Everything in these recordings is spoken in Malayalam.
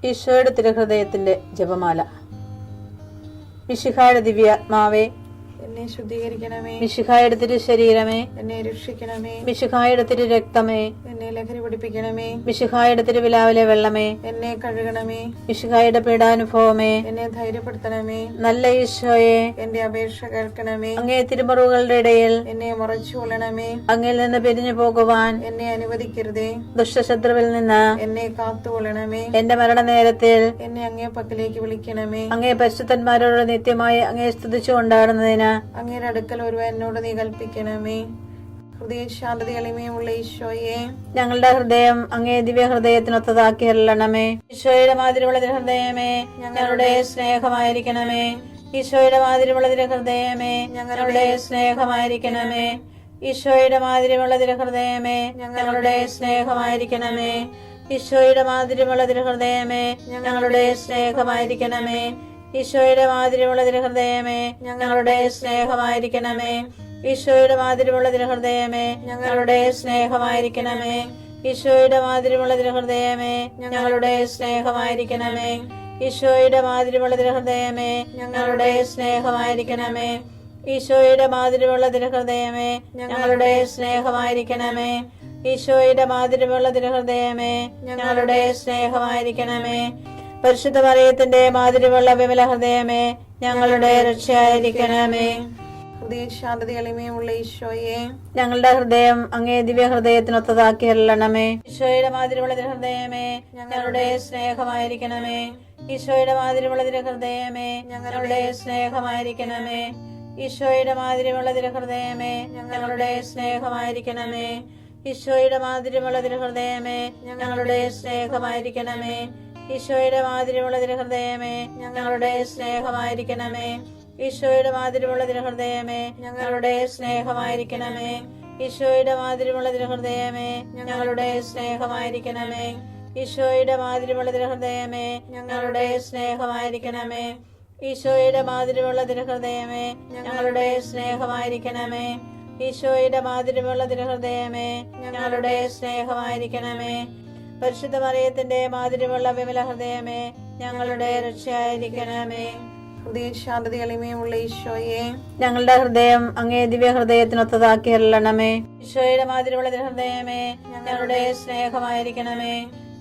ഈശോയുടെ തിരുഹൃദയത്തിന്റെ ജപമാല. മിശിഹായുടെ ദിവ്യാത്മാവേ, എന്നെ ശുദ്ധീകരിക്കണമേ. മിശിഹായുടെ തിരു ശരീരമേ, എന്നെ രക്ഷിക്കണമേ. മിശിഹായുടെ തിരു രക്തമേ, എന്നെ ലഹരി പിടിപ്പിക്കണമേ. മിശിഹായുടെ തിരുവിലാവിലെ വെള്ളമേ, എന്നെ കഴുകണമേ. മിശിഹായുടെ പീഡാനുഭവമേ, എന്നെ ധൈര്യപ്പെടുത്തണമേ. നല്ല ഈശോയെ, എന്റെ അപേക്ഷ കേൾക്കണമേ. അങ്ങേ തിരുമുറിവുകളുടെ ഇടയിൽ എന്നെ മറച്ചു കൊള്ളണമേ. അങ്ങിൽ നിന്ന് പിരിഞ്ഞു പോകുവാൻ എന്നെ അനുവദിക്കരുതേ. ദുഷ്ടശത്രുവിൽ നിന്ന് എന്നെ കാത്തുകൊള്ളണമേ. എന്റെ മരണനേരത്തിൽ എന്നെ അങ്ങേ പക്കലേക്ക് വിളിക്കണമേ. അങ്ങേ പരിശുദ്ധന്മാരോട് നിത്യമായി അങ്ങേ സ്തുതിച്ചു കൊണ്ടാടുന്നതിന് അങ്ങയുടെ അടുക്കൽ ഒരുവൻ എന്നോട് നീ കൽപ്പിക്കണമേ. ഹൃദയ ശാന്തത എളിമയുള്ള ഈശോയെ, ഞങ്ങളുടെ ഹൃദയം അങ്ങേ ദിവ്യ ഹൃദയത്തിനൊത്തതാക്കി അരുളണമേ. ഈശോയുടെ മാതിരിയുള്ള ഹൃദയമേ, ഞങ്ങളുടെ സ്നേഹമായിരിക്കണമേ. ഈശോയുടെ മാതിരിയുള്ള ഹൃദയമേ, ഞങ്ങളുടെ സ്നേഹമായിരിക്കണമേ. ഈശോയുടെ മാതിരിയുള്ള ഹൃദയമേ, ഞങ്ങളുടെ സ്നേഹമായിരിക്കണമേ. ഈശോയുടെ മാതിരിയുള്ള ഹൃദയമേ, ഞങ്ങളുടെ സ്നേഹമായിരിക്കണമേ. ഈശോയുടെ മാതിരിയുള്ള ഹൃദയമേ, ഞങ്ങളുടെ സ്നേഹമായിരിക്കണമേ. ഈശോയുടെ മാതിരിയുള്ള ഹൃദയമേ, ഞങ്ങളുടെ സ്നേഹമായിരിക്കണമേ. ഈശോയുടെ മാതിരിയുള്ള ഹൃദയമേ, ഞങ്ങളുടെ സ്നേഹമായിരിക്കണമേ. ഈശോയുടെ മാതിരിയുള്ള ഹൃദയമേ, ഞങ്ങളുടെ സ്നേഹമായിരിക്കണമേ. ഈശോയുടെ മാതിരിയുള്ള ഹൃദയമേ, ഞങ്ങളുടെ സ്നേഹമായിരിക്കണമേ. ഈശോയുടെ മാതിരിയുള്ള ഹൃദയമേ, ഞങ്ങളുടെ സ്നേഹമായിരിക്കണമേ. പരിശുദ്ധ മറിയത്തിന്റെ മാതിരിയുള്ള വിമല ഹൃദയമേ, ഞങ്ങളുടെ രക്ഷയായിരിക്കണമേ. ഹൃദയ ശാന്തത എളിമയുള്ള ഈശോയെ, ഞങ്ങളുടെ ഹൃദയം അങ്ങേ ദിവ്യ ഹൃദയത്തിനൊത്തതാക്കി അരുളണമേ. ഈശോയുടെ മാതിരിയുള്ള ഹൃദയമേ, ഞങ്ങളുടെ സ്നേഹമായിരിക്കണമേ. ഈശോയുടെ മാതിരിയുള്ള ഹൃദയമേ, ഞങ്ങളുടെ സ്നേഹമായിരിക്കണമേ. ഈശോയുടെ മാതിരിയുള്ള ഹൃദയമേ, ഞങ്ങളുടെ സ്നേഹമായിരിക്കണമേ. ഈശോയുടെ മാതിരിയുള്ള ഹൃദയമേ, ഞങ്ങളുടെ സ്നേഹമായിരിക്കണമേ. ഈശോയുടെ മാതിരിയുള്ള ഹൃദയമേ, ഞങ്ങളുടെ സ്നേഹമായിരിക്കണമേ. ഈശോയുടെ മാതിരിയുള്ള ഹൃദയമേ, ഞങ്ങളുടെ സ്നേഹമായിരിക്കണമേ. ഈശോയുടെ മാതിരിയുള്ള ഹൃദയമേ, ഞങ്ങളുടെ സ്നേഹമായിരിക്കണമേ. ഈശോയുടെ മാതിരിയുള്ള ഹൃദയമേ, ഞങ്ങളുടെ സ്നേഹമായിരിക്കണമേ. ഈശോയുടെ മാതിരിയുള്ള ഹൃദയമേ, ഞങ്ങളുടെ സ്നേഹമായിരിക്കണമേ. ഈശോയുടെ മാതിരിയുള്ള ഹൃദയമേ, ഞങ്ങളുടെ സ്നേഹമായിരിക്കണമേ. പരിശുദ്ധ മറിയത്തിന്റെ മാതിരിയുള്ള വിമല ഹൃദയമേ, ഞങ്ങളുടെ രക്ഷയായിരിക്കണമേ. ഹൃദയ ശാന്തത എളിമയുള്ള ഈശോയെ, ഞങ്ങളുടെ ഹൃദയം അങ്ങേ ദിവ്യ ഹൃദയത്തിനൊത്തതാക്കി അരുളണമേ. ഈശോയുടെ മാതിരിയുള്ള ഹൃദയമേ, ഞങ്ങളുടെ സ്നേഹമായിരിക്കണമേ.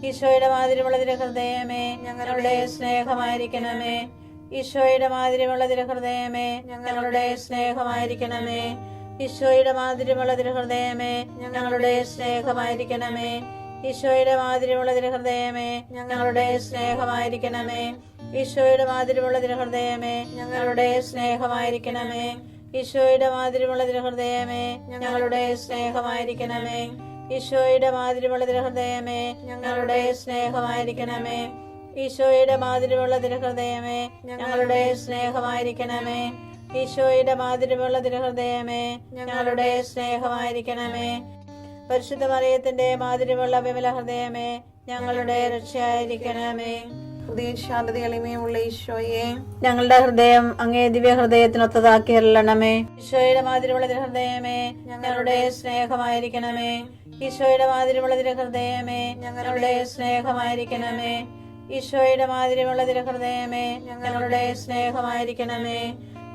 ഈശോയുടെ മാതിരിയുള്ള ഹൃദയമേ, ഞങ്ങളുടെ സ്നേഹമായിരിക്കണമേ. ഈശോയുടെ മാതിരിയുള്ള ഹൃദയമേ, ഞങ്ങളുടെ സ്നേഹമായിരിക്കണമേ. ഈശോയുടെ മാതിരിയുള്ള ഹൃദയമേ, ഞങ്ങളുടെ സ്നേഹമായിരിക്കണമേ. ഈശോയുടെ മാതിരിയുള്ള ഹൃദയമേ, ഞങ്ങളുടെ സ്നേഹമായിരിക്കണമേ. ഈശോയുടെ മാതിരിയുള്ള ഹൃദയമേ, ഞങ്ങളുടെ സ്നേഹമായിരിക്കണമേ. ഈശോയുടെ മാതിരിയുള്ള ഹൃദയമേ, ഞങ്ങളുടെ സ്നേഹമായിരിക്കണമേ. ഈശോയുടെ മാതിരിയുള്ള ഹൃദയമേ, ഞങ്ങളുടെ സ്നേഹമായിരിക്കണമേ. ഈശോയുടെ മാതിരിയുള്ള ഹൃദയമേ, ഞങ്ങളുടെ സ്നേഹമായിരിക്കണമേ. ഈശോയുടെ മാതിരിയുള്ള ഹൃദയമേ, ഞങ്ങളുടെ സ്നേഹമായിരിക്കണമേ. പരിശുദ്ധ മറിയത്തിന്റെ മാതിരിയുള്ള വിമല ഹൃദയമേ, ഞങ്ങളുടെ രക്ഷയായിരിക്കണമേ. ഹൃദയ ശാന്തത എളിമയുള്ള ഈശോയെ, ഞങ്ങളുടെ ഹൃദയം അങ്ങേ ദിവ്യ ഹൃദയത്തിനൊത്തതാക്കി അരുളണമേ. ഈശോയുടെ മാതിരിയുള്ള ഹൃദയമേ, ഞങ്ങളുടെ സ്നേഹമായിരിക്കണമേ. ഈശോയുടെ മാതിരിയുള്ള ഹൃദയമേ, ഞങ്ങളുടെ സ്നേഹമായിരിക്കണമേ. ഈശോയുടെ മാതിരിയുള്ള ഹൃദയമേ, ഞങ്ങളുടെ സ്നേഹമായിരിക്കണമേ.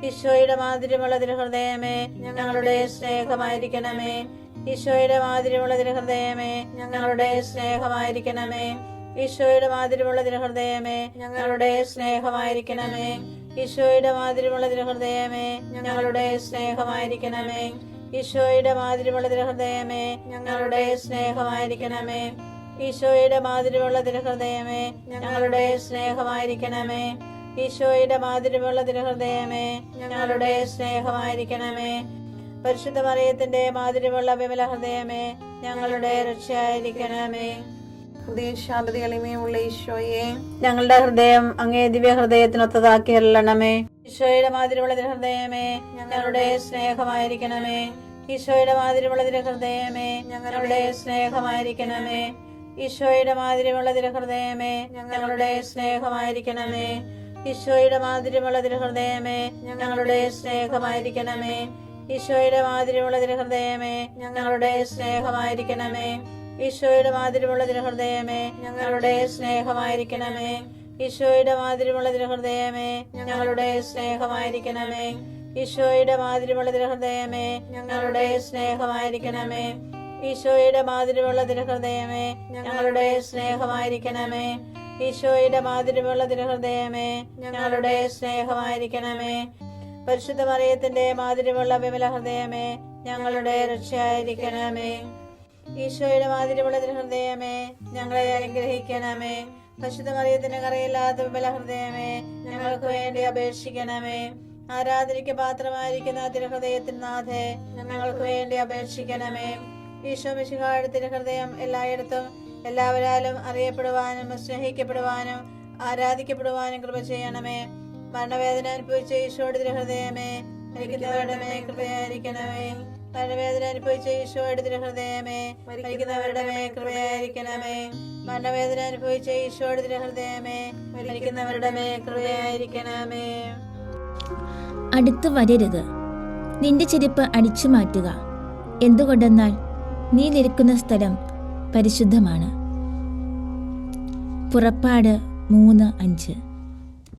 ഈശോയുടെ മാതിരിയുള്ള ഹൃദയമേ, ഞങ്ങളുടെ സ്നേഹമായിരിക്കണമേ. ഈശോയുടെ മാതിരിയുള്ള ഹൃദയമേ, ഞങ്ങളുടെ സ്നേഹമായിരിക്കണമേ. ഈശോയുടെ മാതിരിയുള്ള ഹൃദയമേ, ഞങ്ങളുടെ സ്നേഹമായിരിക്കണമേ. ഈശോയുടെ മാതിരിയുള്ള ഹൃദയമേ, ഞങ്ങളുടെ സ്നേഹമായിരിക്കണമേ. ഈശോയുടെ മാതിരിയുള്ള ഹൃദയമേ, ഞങ്ങളുടെ സ്നേഹമായിരിക്കണമേ. ഈശോയുടെ മാതിരിയുള്ള ഹൃദയമേ, ഞങ്ങളുടെ സ്നേഹമായിരിക്കണമേ. ഈശോയുടെ മാതിരിയുള്ള ഹൃദയമേ, ഞങ്ങളുടെ സ്നേഹമായിരിക്കണമേ. പരിശുദ്ധ മറിയത്തിന്റെ മാതിരിയുള്ള വിമല ഹൃദയമേ, ഞങ്ങളുടെ രക്ഷയായിരിക്കണമേ. ഹൃദയ ശാന്തത എളിമയുള്ള ഈശോയെ, ഞങ്ങളുടെ ഹൃദയം അങ്ങേ ദിവ്യ ഹൃദയത്തിനൊത്തതാക്കി അരുളണമേ. ഈശോയുടെ മാതിരിയുള്ള ഹൃദയമേ, ഞങ്ങളുടെ സ്നേഹമായിരിക്കണമേ. ഈശോയുടെ മാതിരിയുള്ള ഹൃദയമേ, ഞങ്ങളുടെ സ്നേഹമായിരിക്കണമേ. ഈശോയുടെ മാതിരിയുള്ള ഹൃദയമേ, ഞങ്ങളുടെ സ്നേഹമായിരിക്കണമേ. ഈശോയുടെ മാതിരിയുള്ള ഹൃദയമേ, ഞങ്ങളുടെ സ്നേഹമായിരിക്കണമേ. ഈശോയുടെ മാതിരിയുള്ള ഹൃദയമേ, ഞങ്ങളുടെ സ്നേഹമായിരിക്കണമേ. ഈശോയുടെ മാതിരിമുള്ള തിരുഹൃദയമേ ഞങ്ങളുടെ സ്നേഹമായിരിക്കണമേ. ഈശോയുടെ മാതിരിമുള്ള തിരുഹൃദയമേ ഞങ്ങളുടെ സ്നേഹമായിരിക്കണമേ. ഈശോയുടെ മാതിരിമുള്ള തിരുഹൃദയമേ ഞങ്ങളുടെ സ്നേഹമായിരിക്കണമേ. ഈശോയുടെ മാതിരിമുള്ള തിരുഹൃദയമേ ഞങ്ങളുടെ സ്നേഹമായിരിക്കണമേ. ഈശോയുടെ മാതിരിമുള്ള തിരുഹൃദയമേ ഞങ്ങളുടെ സ്നേഹമായിരിക്കണമേ. പരിശുദ്ധ മറിയത്തിന്റെ മാതിരിമുള്ള വിമല ഹൃദയമേ ഞങ്ങളുടെ രക്ഷയായിരിക്കണമേ. ഈശോയുടെ മാതിരിമുള്ള തിരുഹൃദയമേ ഞങ്ങളെ അനുഗ്രഹിക്കണമേ. പരിശുദ്ധ മറിയത്തിന്റെ കറയില്ലാത്ത വിമല ഹൃദയമേ ഞങ്ങൾക്ക് വേണ്ടി അപേക്ഷിക്കണമേ. ആരാധനയ്ക്ക് പാത്രമായിരിക്കുന്ന തിരുഹൃദയത്തിന് നാഥേ ഞങ്ങൾക്ക് വേണ്ടി അപേക്ഷിക്കണമേ. ഈശോ മിശിഹായുടെ തിരുഹൃദയം എല്ലായിടത്തും എല്ലാവരാലും അറിയപ്പെടുവാനും സ്നേഹിക്കപ്പെടുവാനും ആരാധിക്കപ്പെടുവാനും കൃപ ചെയ്യണമേ. മരണവേദന അനുഭവിച്ച ഈശോയുടെ തിരുഹൃദയമേ മരിക്കുന്നവരുടെ മേൽ കൃപയായിരിക്കണമേ. മരണവേദന അനുഭവിച്ച ഈശോയുടെ തിരുഹൃദയമേ മരിക്കുന്നവരുടെ മേൽ കൃപയായിരിക്കണമേ. മരണവേദന അനുഭവിച്ച ഈശോയുടെ തിരുഹൃദയമേ മരിക്കുന്നവരുടെ മേൽ കൃപയായിരിക്കണമേ. അടുത്തു വരരുത്. നിന്റെ ചെരുപ്പ് അടിച്ചു മാറ്റുക. എന്തുകൊണ്ടെന്നാൽ നീ നിൽക്കുന്ന സ്ഥലം പരിശുദ്ധമാണ്. പുറപ്പാട് 3:5.